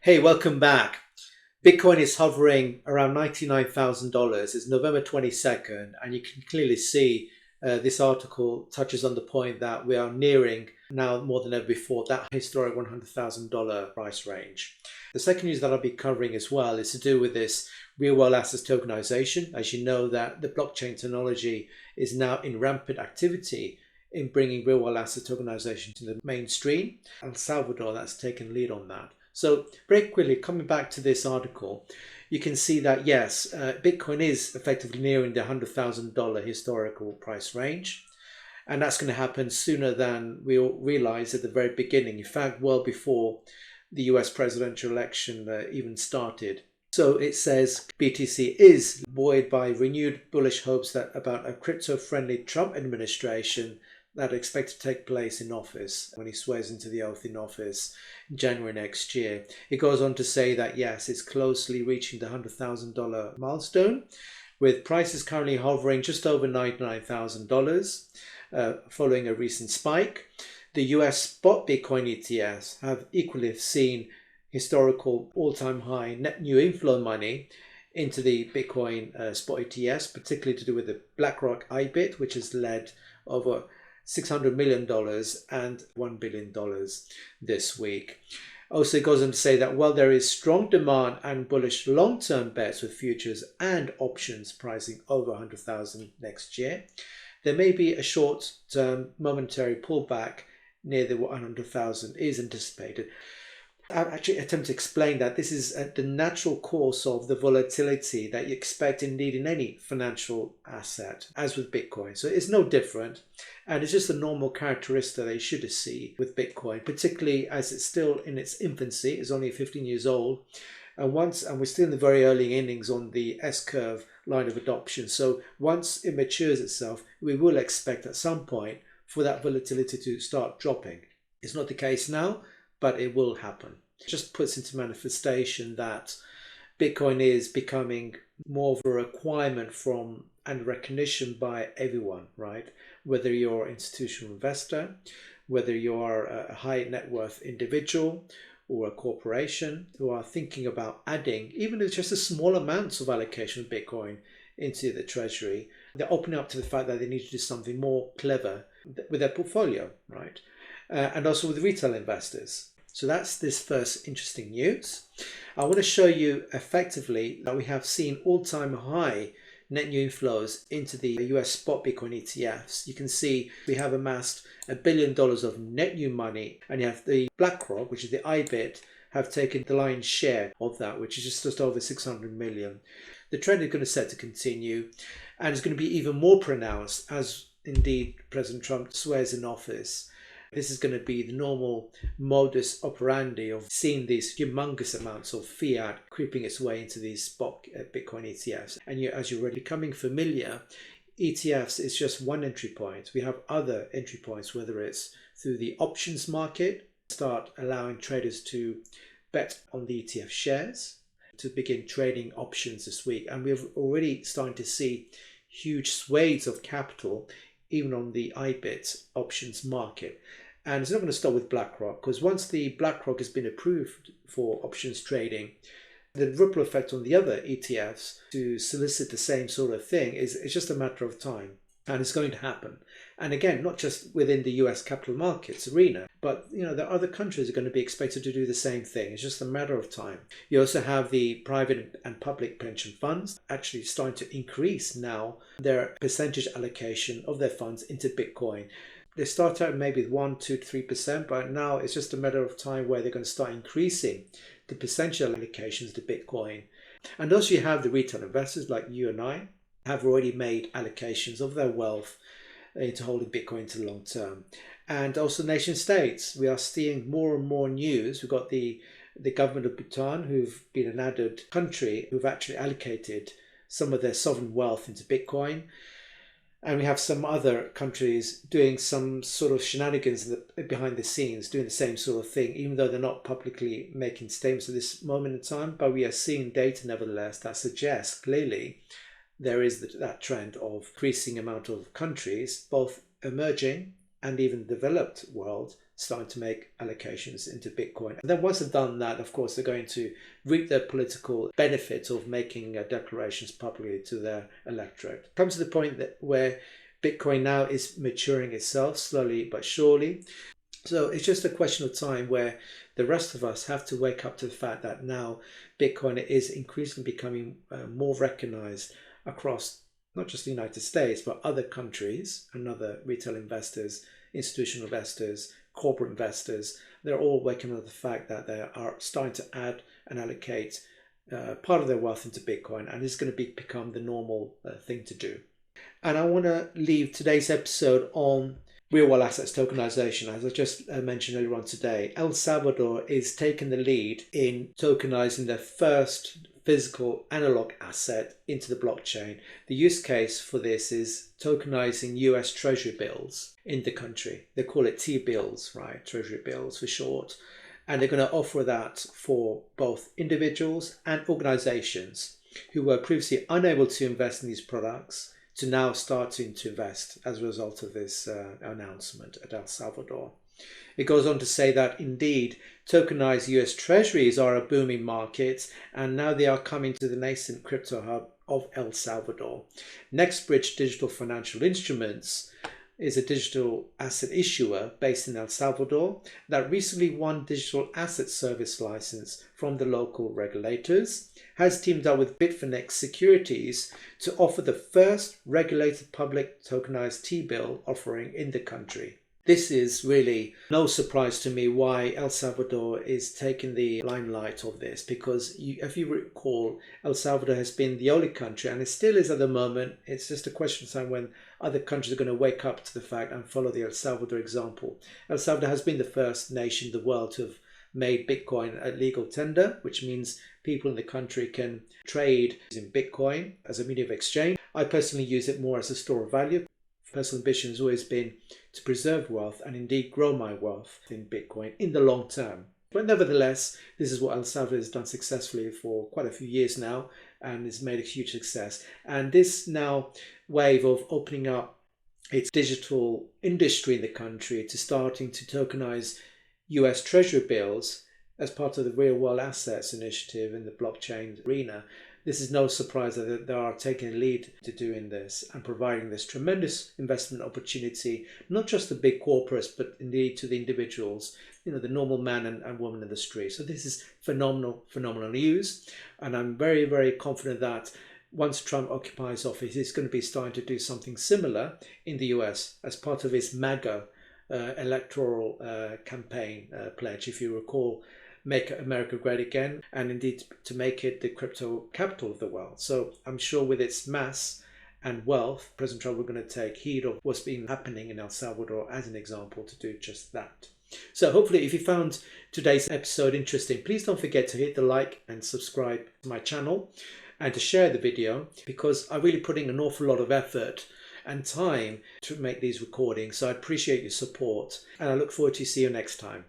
Hey, welcome back. Bitcoin is hovering around $99,000. It's November 22nd, and you can clearly see this article touches on the point that we are nearing now more than ever before that historic $100,000 price range. The second news that I'll be covering as well is to do with this real world assets tokenization. As you know, that the blockchain technology is now in rampant activity in bringing real world asset tokenization to the mainstream, and Salvador that's taken lead on that. So very quickly, coming back to this article, you can see that yes, Bitcoin is effectively nearing the $100,000 historical price range. And that's going to happen sooner than we all realized at the very beginning. In fact, well before the US presidential election even started. So it says BTC is buoyed by renewed bullish hopes about a crypto-friendly Trump administration that are expected to take place in office when he swears into the oath in office in January next year. It goes on to say that yes, it's closely reaching the $100,000 milestone, with prices currently hovering just over $99,000 following a recent spike. The US spot Bitcoin ETFs have equally seen historical all-time high net new inflow money into the Bitcoin spot ETFs, particularly to do with the BlackRock IBIT, which has led over $600 million and $1 billion this week. Also, it goes on to say that while there is strong demand and bullish long-term bets with futures and options pricing over 100,000 next year, there may be a short-term momentary pullback near the 100,000 is anticipated. I'll actually attempt to explain that this is the natural course of the volatility that you expect indeed in any financial asset, as with Bitcoin. So it's no different, and it's just a normal characteristic that you should see with Bitcoin, particularly as it's still in its infancy. It's only 15 years old, and we're still in the very early innings on the S-curve line of adoption. So once it matures itself, we will expect at some point for that volatility to start dropping. It's not the case now, but it will happen. It just puts into manifestation that Bitcoin is becoming more of a requirement from and recognition by everyone, right? Whether you're an institutional investor, whether you're a high net worth individual or a corporation who are thinking about adding, even if it's just a small amounts of allocation of Bitcoin into the Treasury, they're opening up to the fact that they need to do something more clever with their portfolio, right? And also with retail investors. So that's this first interesting news. I want to show you effectively that we have seen all-time high net new inflows into the US spot Bitcoin ETFs. You can see we have amassed $1 billion of net new money, and you have the BlackRock, which is the IBIT, have taken the lion's share of that, which is just over 600 million. The trend is going to set to continue, and it's going to be even more pronounced as indeed President Trump swears in office. This is going to be the normal modus operandi of seeing these humongous amounts of fiat creeping its way into these spot Bitcoin ETFs. And as you're already becoming familiar, ETFs is just one entry point. We have other entry points, whether it's through the options market, start allowing traders to bet on the ETF shares, to begin trading options this week. And we've already starting to see huge swathes of capital even on the IBIT options market. And it's not going to stop with BlackRock, because once the BlackRock has been approved for options trading, the ripple effect on the other ETFs to solicit the same sort of thing it's just a matter of time. And it's going to happen. And again, not just within the US capital markets arena, but there are other countries are going to be expected to do the same thing. It's just a matter of time. You also have the private and public pension funds actually starting to increase now their percentage allocation of their funds into Bitcoin. They start out maybe with 1%, 2%, 3%, but now it's just a matter of time where they're going to start increasing the percentage allocations to Bitcoin. And also you have the retail investors like you and I have already made allocations of their wealth into holding Bitcoin to the long term. And also nation states, we are seeing more and more news. We've got the government of Bhutan, who've been an added country, who've actually allocated some of their sovereign wealth into Bitcoin. And we have some other countries doing some sort of shenanigans behind the scenes, doing the same sort of thing, even though they're not publicly making statements at this moment in time. But we are seeing data, nevertheless, that suggests clearly there is that trend of increasing amount of countries, both emerging and even developed world, starting to make allocations into Bitcoin. And then once they've done that, of course, they're going to reap the political benefit of making declarations publicly to their electorate. It comes to the point that where Bitcoin now is maturing itself slowly but surely. So it's just a question of time where the rest of us have to wake up to the fact that now Bitcoin is increasingly becoming more recognized across not just the United States, but other countries and other retail investors, institutional investors, corporate investors. They're all waking up to the fact that they are starting to add and allocate part of their wealth into Bitcoin, and it's going to become the normal thing to do. And I want to leave today's episode on real-world assets tokenization. As I just mentioned earlier on today, El Salvador is taking the lead in tokenizing their first physical analog asset into the blockchain. The use case for this is tokenizing US Treasury bills in the country. They call it T-bills, right? Treasury bills for short. And they're going to offer that for both individuals and organizations who were previously unable to invest in these products to now starting to invest as a result of this announcement at El Salvador. It goes on to say that indeed tokenized US Treasuries are a booming market, and now they are coming to the nascent crypto hub of El Salvador. NextBridge Digital Financial Instruments is a digital asset issuer based in El Salvador that recently won digital asset service license from the local regulators, has teamed up with Bitfinex Securities to offer the first regulated public tokenized T-bill offering in the country. This is really no surprise to me why El Salvador is taking the limelight of this, because if you recall, El Salvador has been the only country, and it still is at the moment. It's just a question of time when other countries are going to wake up to the fact and follow the El Salvador example. El Salvador has been the first nation in the world to have made Bitcoin a legal tender, which means people in the country can trade using Bitcoin as a medium of exchange. I personally use it more as a store of value. Personal ambition has always been to preserve wealth and indeed grow my wealth in Bitcoin in the long term. But nevertheless, this is what El Salvador has done successfully for quite a few years now and has made a huge success. And this now wave of opening up its digital industry in the country to starting to tokenize US Treasury bills as part of the real world assets initiative in the blockchain arena. This is no surprise that they are taking a lead to doing this and providing this tremendous investment opportunity, not just to big corporates, but indeed to the individuals, the normal man and woman in the street. So this is phenomenal news. And I'm very, very confident that once Trump occupies office, he's going to be starting to do something similar in the US as part of his MAGA electoral campaign pledge. If you recall, make America great again, and indeed to make it the crypto capital of the world. So I'm sure with its mass and wealth, President Trump, we're going to take heed of what's been happening in El Salvador as an example to do just that. So hopefully if you found today's episode interesting, please don't forget to hit the like and subscribe to my channel and to share the video, because I really put in an awful lot of effort and time to make these recordings. So I appreciate your support and I look forward to see you next time.